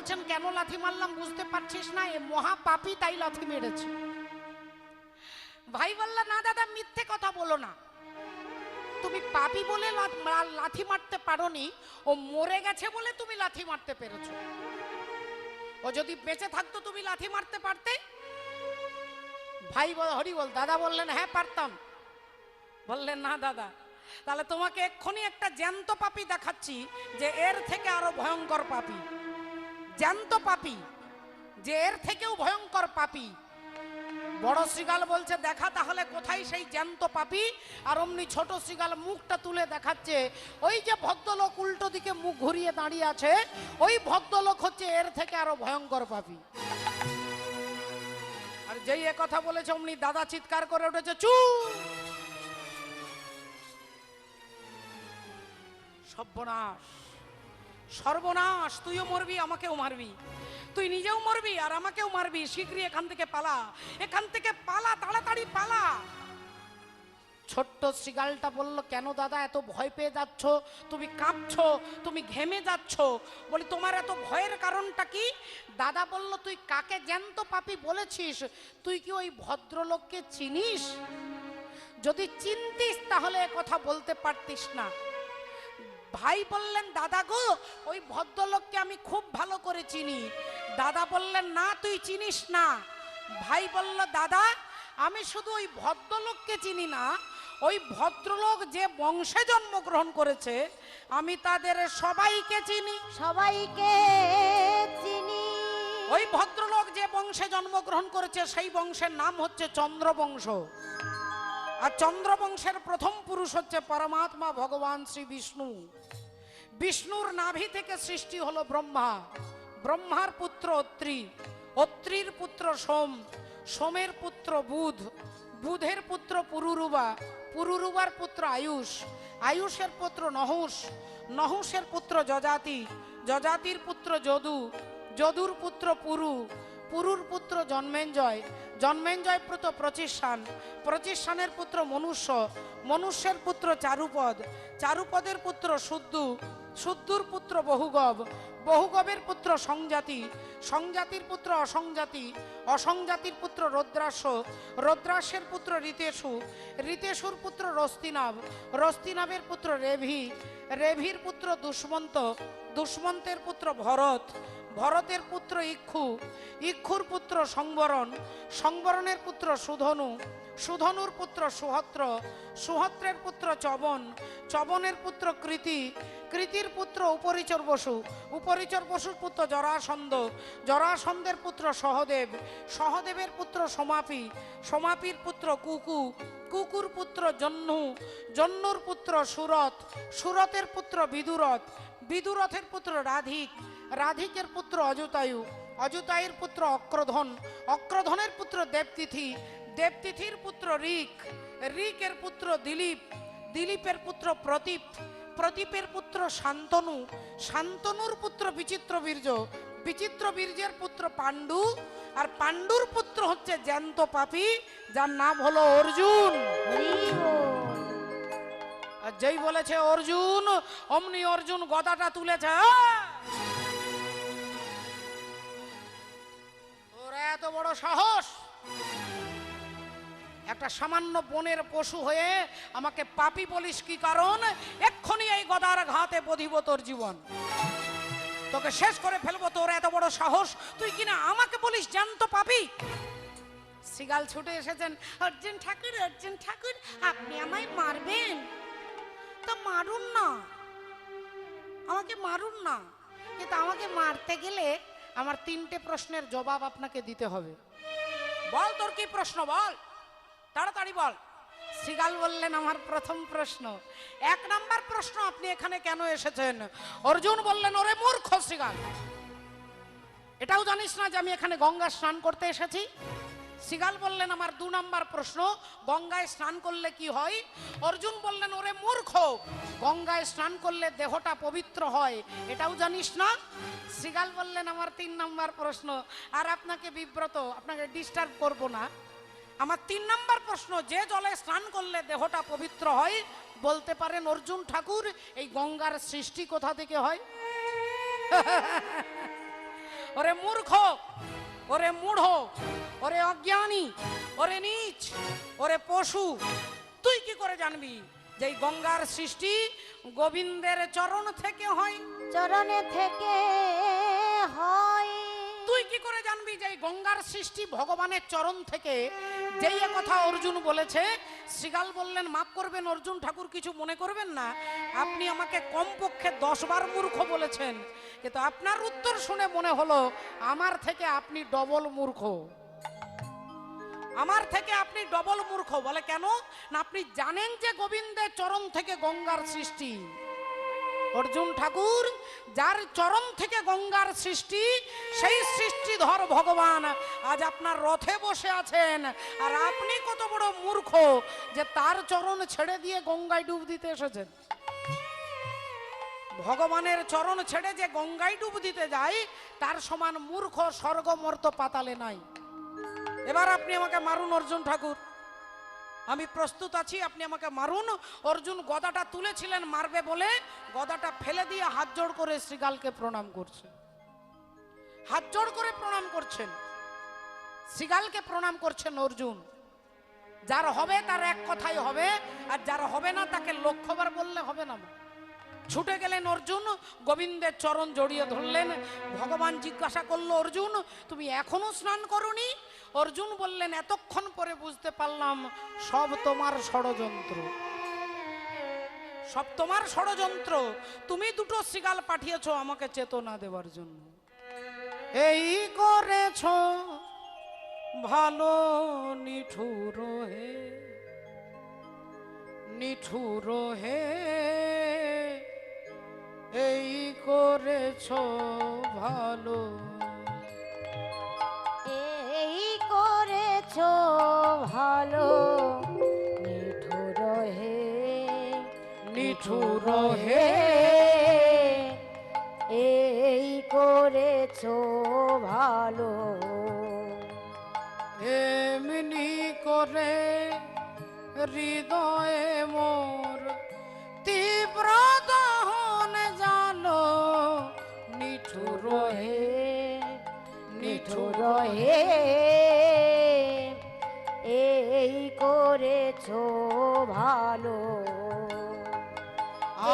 বলছেন কেন লাথি মারলাম বুঝতে পারছিস না, এ মহা পাপী তাই লাথি মেরেছে। ভাই বলল না দাদা মিথ্যে কথা বলো না, তুমি পাপী বলে লাথি মারতে পারোনি, ও মরে গেছে বলে তুমি লাথি মারতে পেরেছো। ও যদি বেঁচে থাকতো তুমি লাথি মারতে পারতে? ভাই হরি বল। দাদা বললেন হ্যাঁ পারতাম। বললেন না দাদা, তাহলে তোমাকে এক্ষুনি একটা জ্যান্ত পাপী দেখাচ্ছি যে এর থেকে আরো ভয়ঙ্কর পাপী, জ্যান্ত পাপী যে এর থেকেও ভয়ঙ্কর পাপী। বড় শ্রীগাল বলছে দেখা তাহলে কোথায় সেই জ্যান্ত পাপী। আর অমনি ছোট শ্রীগাল মুখটা তুলে দেখাচ্ছে, ওই যে ভদ্রলোক উল্টো দিকে মুখ ঘুরিয়ে দাঁড়িয়ে আছে, ওই ভদ্রলোক হচ্ছে এর থেকে আরো ভয়ঙ্কর পাপী। আর যেই এ কথা বলেছে অমনি দাদা চিৎকার করে উঠেছে, চুপ! সর্বনাশ, সর্বনাশ, তুইও মরবি আমাকেও মারবি, তুই নিজেও মরবি আর আমাকেও মারবি, শীঘ্রই এখান থেকে পালা, এখান থেকে পালা, তাড়াতাড়ি পালা। ছোট্ট শ্রীগালটা বলল কেন দাদা এত ভয় পেয়ে যাচ্ছ, তুমি কাঁপছো, তুমি ঘেমে যাচ্ছ। বলি তোমার এত ভয়ের কারণটা কি? দাদা বলল তুই কাকে জ্যান্ত পাপী বলেছিস? তুই কি ওই ভদ্রলোককে চিনিস? যদি চিনতিস তাহলে এ কথা বলতে পারতিস না। ভাই বললেন দাদা গো ওই ভদ্রলোককে আমি খুব ভালো করে চিনি। দাদা বললেন না তুই চিনিস না। ভাই বলল দাদা আমি শুধু ওই ভদ্রলোককে চিনি না, ওই ভদ্রলোক যে বংশে জন্মগ্রহণ করেছে আমি তাদের সবাইকে চিনি। সবাইকে চিনি। ওই ভদ্রলোক যে বংশে জন্মগ্রহণ করেছে সেই বংশের নাম হচ্ছে চন্দ্রবংশ। আর চন্দ্রবংশের প্রথম পুরুষ হচ্ছে পরমাত্মা ভগবান শ্রী বিষ্ণু। বিষ্ণুর নাভি থেকে সৃষ্টি হলো ব্রহ্মা, ব্রহ্মার পুত্র অত্রি, অত্রির পুত্র সোম, সোমের পুত্র বুধ, বুধের পুত্র পুরুরুবা, পুরুরুবার পুত্র আয়ুষ, আয়ুষের পুত্র নহুষ, নহুষের পুত্র যজাতি, যজাতির পুত্র যদু, যদুর পুত্র পুরু, পুরুর পুত্র জন্মেঞ্জয়, জন্মেঞ্জয় পুত্র প্রচিষ্ঠান, প্রচিষ্ঠানের পুত্র মনুষ্য, মনুষ্যের পুত্র চারুপদ, চারুপদের পুত্র শুদ্ধু, শুদ্ধুর পুত্র বহুগব, বহুগবের পুত্র সংজাতি, সংজাতির পুত্র অসংজাতি, অসংজাতির পুত্র রৌদ্রাস্য, রৌদ্রাস্যের পুত্র ঋতেশু, ঋতেশুর পুত্র রস্তিনাভ, রস্তিনাভের পুত্র রেভি, রেভির পুত্র দুষ্মন্ত, দুষ্মন্তের পুত্র ভরত, ভরতের পুত্র ইক্ষু, ইক্ষুর পুত্র সংবরণ, সংবরণের পুত্র সুধনু, সুধনুর পুত্র সুহত্র, সুহত্রের পুত্র চবন, চবনের পুত্র কৃতি, কৃতির পুত্র উপরিচর বসু, উপরিচর বসুর পুত্র জরাসন্ধ, জরাসন্ধের পুত্র সহদেব, সহদেবের পুত্র সমাপি, সমাপির পুত্র কুকু, কুকুর পুত্র জহ্নু, জহ্নুর পুত্র সুরথ, সুরথের পুত্র বিদুরথ, বিদুরথের পুত্র রাধিক, রাধিকের পুত্র অযুতায়ু, অযুতায়ুর পুত্র অক্রধন, অক্রধনের পুত্র দেবতিথি, দেবতিথির পুত্র ঋক, ঋকের পুত্র দিলীপ, দিলীপের পুত্র প্রতীপ, প্রতীপের পুত্র শান্তনু, শান্তনুর পুত্র বিচিত্রবীর্য, বিচিত্রবীর্যের পুত্র পাণ্ডু, আর পাণ্ডুর পুত্র হচ্ছে জ্যান্ত পাপী যার নাম হলো অর্জুন। আর যেই বলেছে অর্জুন অমনি অর্জুন গদাটা তুলেছে। তোর এত বড় সাহস, একটা সামান্য বনের পশু হয়ে আমাকে পাপী বলিস কি কারণ? এক্ষুনি এই গদার ঘাতে বধিব তোর জীবন, তোকে শেষ করে ফেলবো। তোর এত বড় সাহস, তুই কিনা আমাকে বলিস জ্যান্ত পাপী। শ্রীগাল ছুটে এসেছেন, অর্জুন ঠাকুর, অর্জুন ঠাকুর আপনি আমায় মারবেন তো মারুন না, আমাকে মারুন না, কিন্তু আমাকে মারতে গেলে আমার 3টে প্রশ্নের জবাব আপনাকে দিতে হবে। বল তোর কি প্রশ্ন, বল তাড়াতাড়ি বল। শ্রীগাল বললেন আমার প্রথম প্রশ্ন, 1 নাম্বার প্রশ্ন আপনি এখানে কেন এসেছেন? অর্জুন বললেন ওরে মূর্খ শ্রীগাল, এটাও জানিস না যে আমি এখানে গঙ্গা স্নান করতে এসেছি? শ্রীগাল বললেন আমার 2 নাম্বার প্রশ্ন, গঙ্গায় স্নান করলে কি হয়? অর্জুন বললেন ওরে মূর্খ, গঙ্গায় স্নান করলে দেহটা পবিত্র হয়, এটাও জানিস না? শ্রীগাল বললেন আমার 3 নাম্বার প্রশ্ন, আর আপনাকে বিব্রত, আপনাকে ডিস্টার্ব করব না। আমার 3 নাম্বার প্রশ্ন, যে জলে স্নান করলে দেহটা পবিত্র হয় বলতে পারেন অর্জুন ঠাকুর এই গঙ্গার সৃষ্টি কোথা থেকে হয়? ওরে মূর্খ, ওরে মূঢ়, ওরে অজ্ঞানী, ওরে নীচ, ওরে পশু, তুই কি করে জানবি যে এই গঙ্গার সৃষ্টি গোবিন্দের চরণ থেকে হয়? চরণে থেকে হয়। তুই কি করে জানবি যে এই গঙ্গার সৃষ্টি ভগবানের চরণ থেকে? যেই এ কথা অর্জুন বলেছে, শ্রীগাল বললেন, মাফ করবেন অর্জুন ঠাকুর, কিছু মনে করবেন না, আপনি আমাকে কমপক্ষে 10 বার মূর্খ বলেছেন, কিন্তু আপনার উত্তর শুনে মনে হলো আমার থেকে আপনি ডবল মূর্খ। আমার থেকে আপনি ডবল মূর্খ। বলে কেন? না আপনি জানেন যে গোবিন্দের চরণ থেকে গঙ্গার সৃষ্টি। অর্জুন ঠাকুর, যার চরণ থেকে গঙ্গার সৃষ্টি, সেই সৃষ্টিধর ভগবান আজ আপনার রথে বসে আছেন, আর আপনি কত বড় মূর্খ যে তার চরণ ছেড়ে দিয়ে গঙ্গায় ডুব দিতে এসেছেন। ভগবানের চরণ ছেড়ে যে গঙ্গায় ডুব দিতে যায়, তার সমান মূর্খ স্বর্গ মর্ত পাতালে নাই। এবার আপনি আমাকে মারুন অর্জুন ঠাকুর, আমি প্রস্তুত আছি, আপনি আমাকে মারুন। অর্জুন গদাটা তুলেছিলেন মারবে বলে, গদাটা ফেলে দিয়ে হাত জোড় করে শ্রীগালকে প্রণাম করছেন। হাত জোড় করে প্রণাম করছেন, শ্রীগালকে প্রণাম করছেন অর্জুন। যার হবে তার এক কথাই হবে, আর যার হবে না তাকে লক্ষবার বললে হবে না। ছুটে গেলেন অর্জুন, গোবিন্দের চরণ জড়িয়ে ধরলেন। ভগবান জিজ্ঞাসা করলো, অর্জুন তুমি এখনো স্নান করনি? অর্জুন বললেন, এতক্ষণ পরে বুঝতে পারলাম সব তোমার ষড়যন্ত্র, সব তোমার ষড়যন্ত্র। তুমি দুটো শ্রীগাল পাঠিয়েছো আমাকে চেতনা দেওয়ার জন্য। এই করেছ ভালো নিঠুর হে, নিঠুর হে, এই করেছ ভালো, এই করেছো ভালো নিঠুর হে, নিঠুর হে, এই করেছো ভালো। এমনি করে হৃদয়ে মোর তীব্র দহন জানো, নিঠুর হে, নিঠুর হে, এই করেছো ভালো।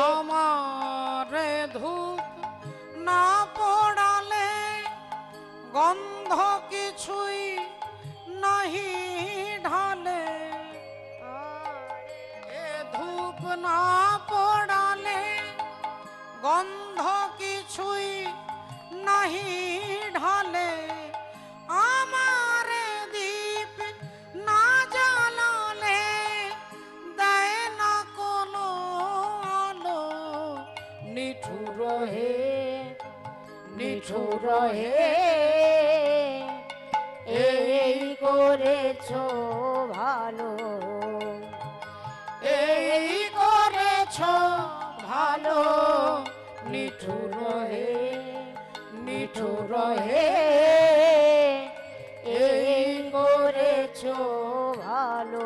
আমারে ধূপ না পড়ালে গন্ধ কিছুই নাহি ঢালে, এ ধূপ না পড়ালে গন্ধ কিছুই নাহি ঢালে, আমারে দীপ না জ্বালালে দেয় না কোনো আলো, নিঠুর হে, নিঠুর হে, এই করেছো ভালো, এই করেছ ভালো, নিঠুর হে, নিঠুর হে, এই করেছো ভালো।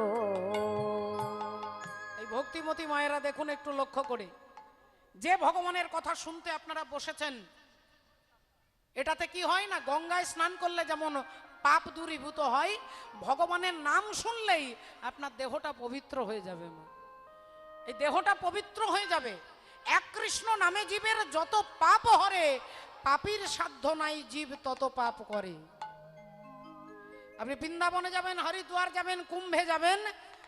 এই ভক্তিমতী মায়েরা দেখুন একটু লক্ষ্য করে, যে ভগবানের কথা শুনতে আপনারা বসেছেন, এটাতে কি হয় না, গঙ্গায় স্নান করলে যেমন পাপ দূরীভূত হয়, ভগবানের নাম শুনলেই আপনার দেহটা পবিত্র হয়ে যাবে। মা, এই দেহটা পবিত্র হয়ে যাবে। এক কৃষ্ণ নামে জীবের যত পাপ হরে, পাপীর সাধ্য নাই জীব তত পাপ করে। আপনি বৃন্দাবনে যাবেন, হরিদ্বার যাবেন, কুম্ভে যাবেন,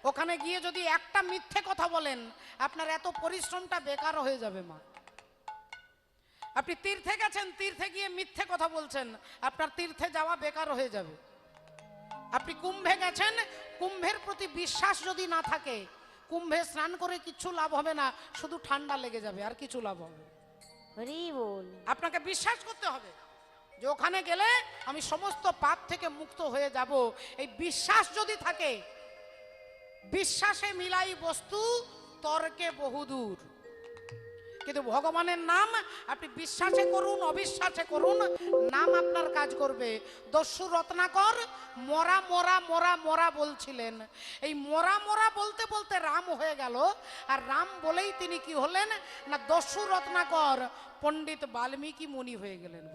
ওখানে গিয়ে যদি একটা মিথ্যে কথা বলেন, আপনার এত পরিশ্রমটা বেকার হয়ে যাবে। মা, আপনি তীর্থে গেছেন, তীর্থে গিয়ে মিথ্যে কথা বলছেন, আপনার তীর্থে যাওয়া বেকার হয়ে যাবে। আপনি কুম্ভে গেছেন, কুম্ভের প্রতি বিশ্বাস যদি না থাকে, কুম্ভে স্নান করে কিচ্ছু লাভ হবে না, শুধু ঠান্ডা লেগে যাবে, আর কিছু লাভ হবে। হরি বল। আপনাকে বিশ্বাস করতে হবে যে ওখানে গেলে আমি সমস্ত পাপ থেকে মুক্ত হয়ে যাব। এই বিশ্বাস যদি থাকে, বিশ্বাসে মিলাই বস্তু তর্কে বহুদূর। কিন্তু ভগবানের নাম আপনি বিশ্বাসে করুন, অবিশ্বাসে করুন, নাম আপনার কাজ করবে। দস্যু রত্নাকর মরা মরা মরা মরা বলছিলেন, এই মরা মরা বলতে বলতে রাম হয়ে গেল, আর রাম বলেই তিনি কি হলেন না, দস্যু রত্নাকর পণ্ডিত বাল্মীকি মুনি হয়ে গেলেন।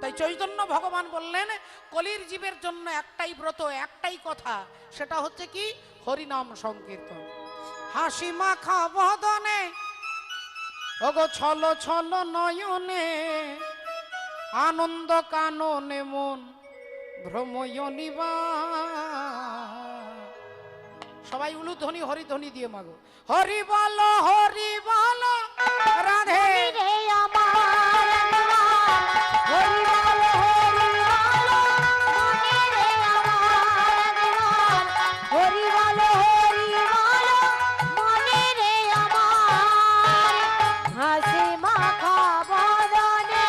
তাই চৈতন্য ভগবান বললেন কলির জীবের জন্য একটাই ব্রত, একটাই কথা, সেটা হচ্ছে কি হরিনাম সংকীর্তন। হাসি মাখা বদনে ওগো ছল ছল নয়নে, আনন্দ কাননে মন ভ্রময় নিবা। সবাই উলুধ্বনি হরিধ্বনি দিয়ে মাগো, হরি বলো রাধে রে আমার হরি বলো মনে রে আমার হরি বলো মনে রে আমার হাসি মাখা বদনে।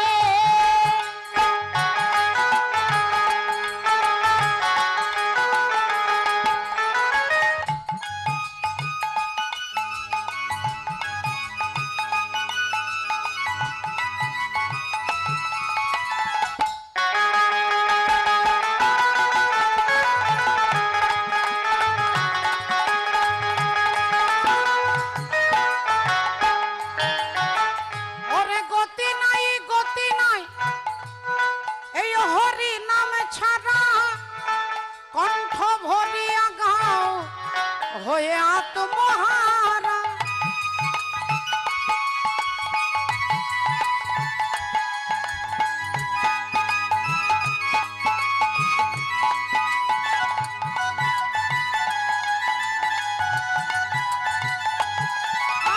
ওরে গতি নাই এই হরি নাম ছাড়া, কণ্ঠ ভরিয়া গাও হয়ে আত্মহারা।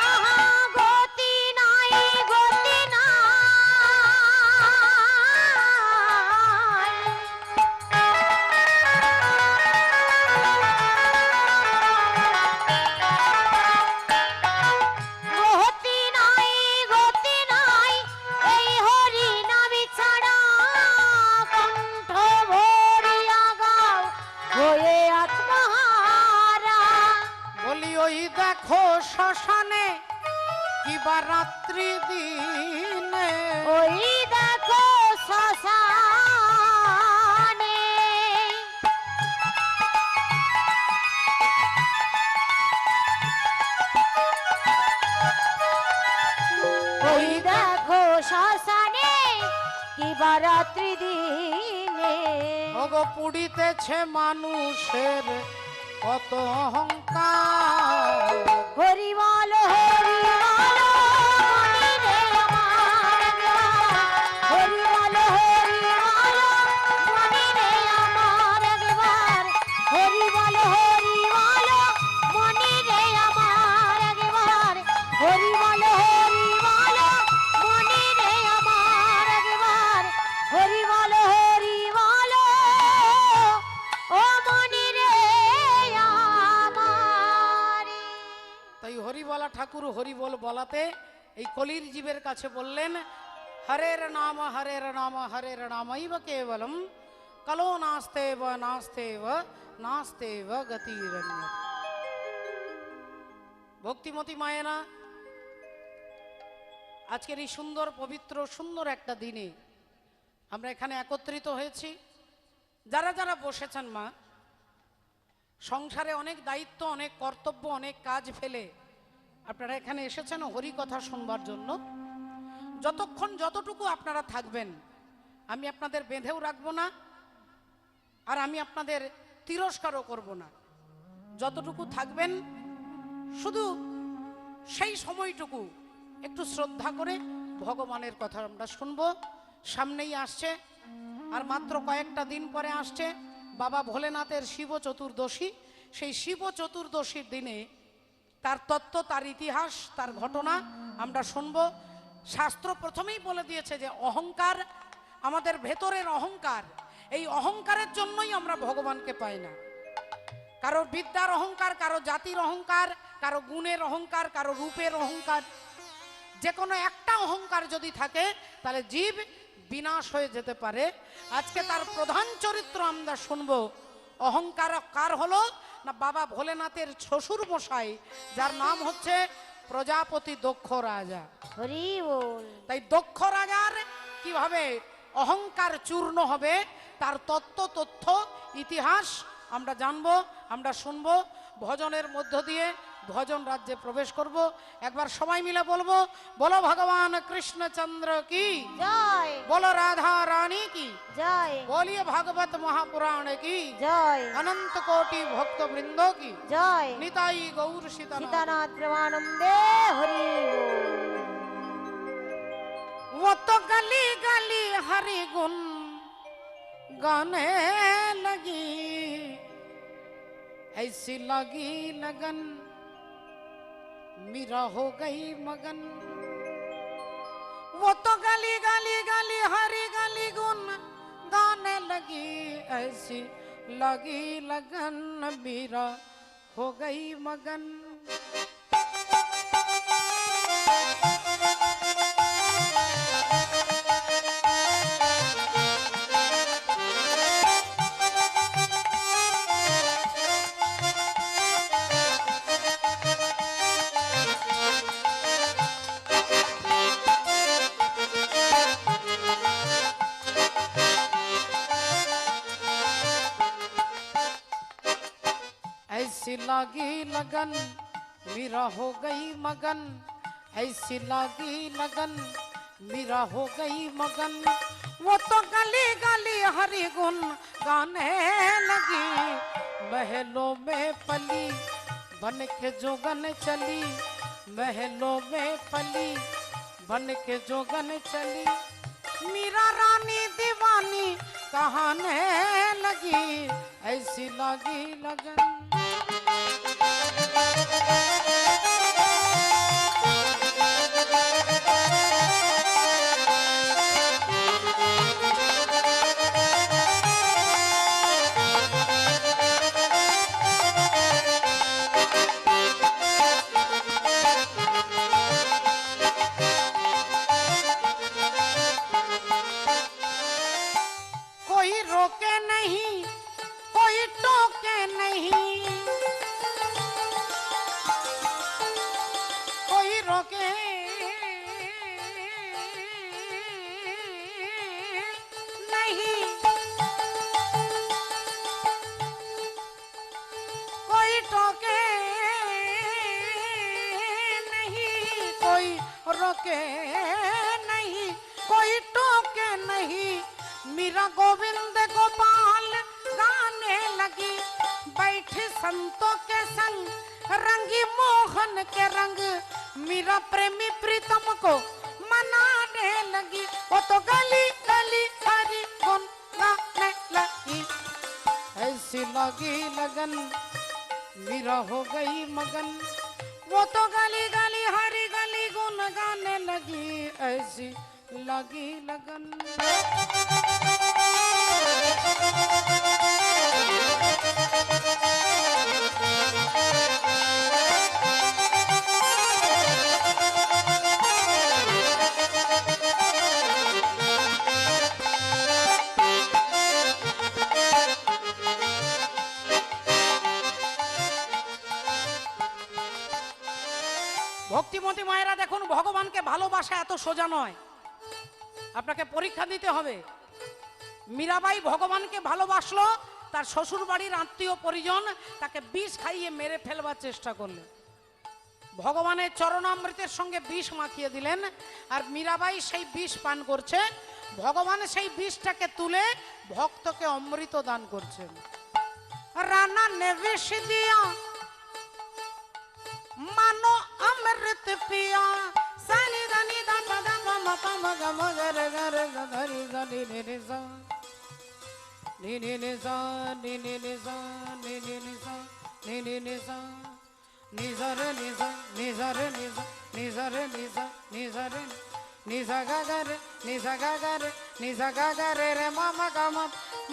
আহা গতি নাই গতি নাই গতি নাই এই হরি নামে ছাড়া, কণ্ঠ ভরিয়া গাও হয়ে আত্মহারা। বলি ওই দেখো শ্মশানে কিবা রাত্রি দিনে, ওই দেখো শ্মশানে ওই দেখো শ্মশানে কিবা রাত্রি দিনে ওগো পুড়িতেছে মানুষের কত অহংকার। হরি বলো মনে রে আমার হরি বলো মনে রে আমার একবার হরি বলো মনে রে আমার একবার হরি বলো মনে রে আমার একবার হরি বলো ও মনে রে আমার। তাই হরিবলা ঠাকুর হরিবল বলাতে এই কলির জীবের কাছে বললেন, হরের নাম হরের নামৈব কেবলম, কলো নাস্তেব গতিরন্যত। ভক্তিমতী মায়েরা, আজকের এই সুন্দর পবিত্র সুন্দর একটা দিনে আমরা এখানে একত্রিত হয়েছি। যারা যারা বসেছেন মা, সংসারে অনেক দায়িত্ব, অনেক কর্তব্য, অনেক কাজ ফেলে আপনারা এখানে এসেছেন হরি কথা শুনবার জন্য। যতক্ষণ যতটুকু আপনারা থাকবেন আমি আপনাদের বেঁধেও রাখবো না, আর আমি আপনাদের তিরস্কারও করব না। যতটুকু থাকবেন শুধু সেই সময়টুকু একটু শ্রদ্ধা করে ভগবানের কথা আমরা শুনবো। সামনেই আসছে, আর মাত্র কয়েকটা দিন পরে আসছে বাবা ভোলেনাথের শিব চতুর্দশী। সেই শিব চতুর্দশীর দিনে তার তত্ত্ব, তার ইতিহাস, তার ঘটনা আমরা শুনবো। শাস্ত্র প্রথমেই বলে দিয়েছে যে অহংকার, আমাদের ভেতরের অহংকার, এই অহংকারের জন্যই আমরা ভগবানকে পাই না। কারো বিদ্যার অহংকার, কারো জাতির অহংকার, কারো গুণের অহংকার, কারো রূপের অহংকার, যে কোনো একটা অহংকার যদি থাকে তাহলে জীব বিনাশ হয়ে যেতে পারে। আজকে তার প্রধান চরিত্র আমরা শুনবো। অহংকার কার হলো না, বাবা ভোলেনাথের শ্বশুর মশাই, যার নাম হচ্ছে প্রজাপতি দক্ষ রাজা। হরি বল। তাই দক্ষ রাজার কিভাবে অহংকার চূর্ণ হবে তার তত্ত্ব, তথ্য, ইতিহাস আমরা জানবো, আমরা শুনবো। ভজনের মধ্য দিয়ে ভজন রাজ্যে প্রবেশ করব। একবার সবাই মিলে বলবো, বলো ভগবান কৃষ্ণচন্দ্র কি জয় বলো রাধা রানী কি জয় बोलिए भागवत महापुराण की জয় अनंत कोटि भक्त वृंदो की জয় निताई गौर सीतानाथ। सीतानाथ प्रमानंदे हरि वो तो गली गली हरि गुण गाने लगी, ऐसी लगी लगन मीरा हो गई मगन। वो तो गली गली गली हरि गली गुण गाने लगी, ऐसी लगी लगन मीरा हो गई मगन। ऐसी लगी लगन मीरा हो गई मगन, ऐसी लगी लगन मीरा हो गई मगन। वो तो गली गली हरि गुण गाने लगी, महलों में पली बन के जोगन चली, महलों में पली बन के जोगन चली। मीरा रानी दीवानी कहाने लगी, ऐसी लगी लगन। कोई रोके नहीं कोई टोके नहीं, कोई रोके नहीं, कोई टोके नहीं, कोई रोके नहीं, कोई टोके नहीं। मीरा गोविंद गोपाल गाने लगी, बैठी संतों के संग रंगी मोहन के रंग। मीरा प्रेमी प्रीतम को मनाने लगी, वो तो गली गली हरि गुण गाने लगी, ऐसी लगी लगन मीरा हो गई मगन। वो तो गली गली हरि गली गुण गाने लगी, ऐसी लगी लगन। ভক্তিমতী মায়েরা দেখুন, ভগবানকে ভালোবাসা এত সোজা নয়, আপনাকে পরীক্ষা দিতে হবে। মীরাবাই ভগবানকে ভালোবাসলো, তার শ্বশুর বাড়ির আত্মীয় পরিজন তাকে বিষ খাইয়ে মেরে ফেলবার চেষ্টা করলেন। ভগবানের চরণামৃতের সঙ্গে বিষ মাখিয়ে দিলেন, আর মীরাবাই সেই বিষ পান করছে। ভগবান সেই বিষটাকে তুলে ভক্তকে অমৃত দান করছেন। রানা ने विष दिया मानो अमृत पिया, सानी दानी दा पदा मा पा मा गा मा गा रे गा रे गा धा री गा नी नी नी सा नी नी नी सा नी नी नी सा नी नी नी सा नी नी नी सा नी सा रे नी सा नी सा रे नी सा नी सा रे नी सा नी सा रे नी सा गा गा रे नी सा गा गा रे नी सा गा गा रे रे मा मा गा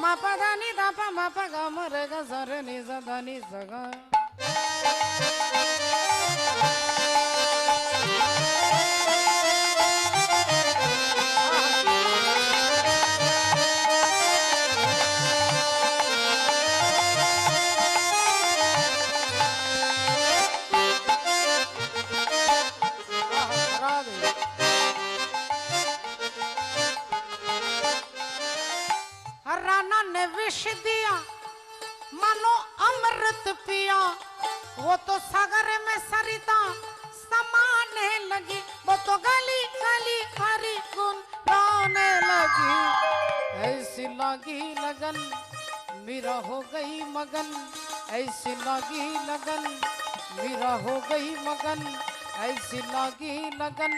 मा पा दा नी दा पा मा पा गा मा रे गा सा रे नी सा दा नी सा गा। राना ने विष दिया मानो अमृत पिया, वो तो सागर में सरिता समाने लगी, वो तो गली गली हरि गुन गाने लगी। ऐसी लगी लगन मेरा हो गई मगन, ऐसी लगी लगन मेरा हो गई मगन, ऐसी लगी लगन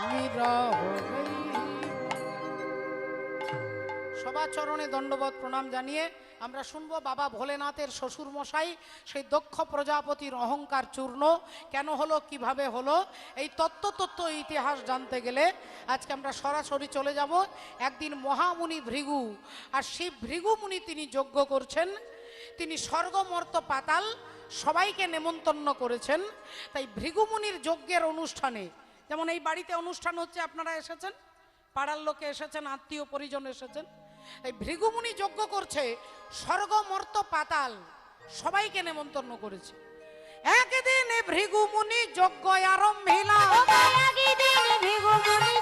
मेरा हो गई। সবার চরণে দণ্ডবত প্রণাম জানিয়ে আমরা শুনবো বাবা ভোলেনাথের শ্বশুর মশাই সেই দক্ষ প্রজাপতির অহংকার চূর্ণ কেন হলো, কিভাবে হলো, এই তত্ত্ব ইতিহাস জানতে গেলে আজকে আমরা সরাসরি চলে যাব একদিন মহামুনি ভৃগু। আর সেই ভৃগু মুনি তিনি যজ্ঞ করছেন, তিনি স্বর্গমর্ত পাতাল সবাইকে নেমন্তন্ন করেছেন। তাই ভৃগু মুনির যজ্ঞের অনুষ্ঠানে, যেমন এই বাড়িতে অনুষ্ঠান হচ্ছে, আপনারা এসেছেন, পাড়ার লোকে এসেছেন, আত্মীয় পরিজন এসেছেন, এই ভৃগুমুনি যজ্ঞ করছে, স্বর্গমর্ত পাতাল সবাইকে নেমন্তন্ন করেছে। একদিন ভৃগুমুনি যজ্ঞ আরম্ভিলা, একদিন ভৃগু মুনি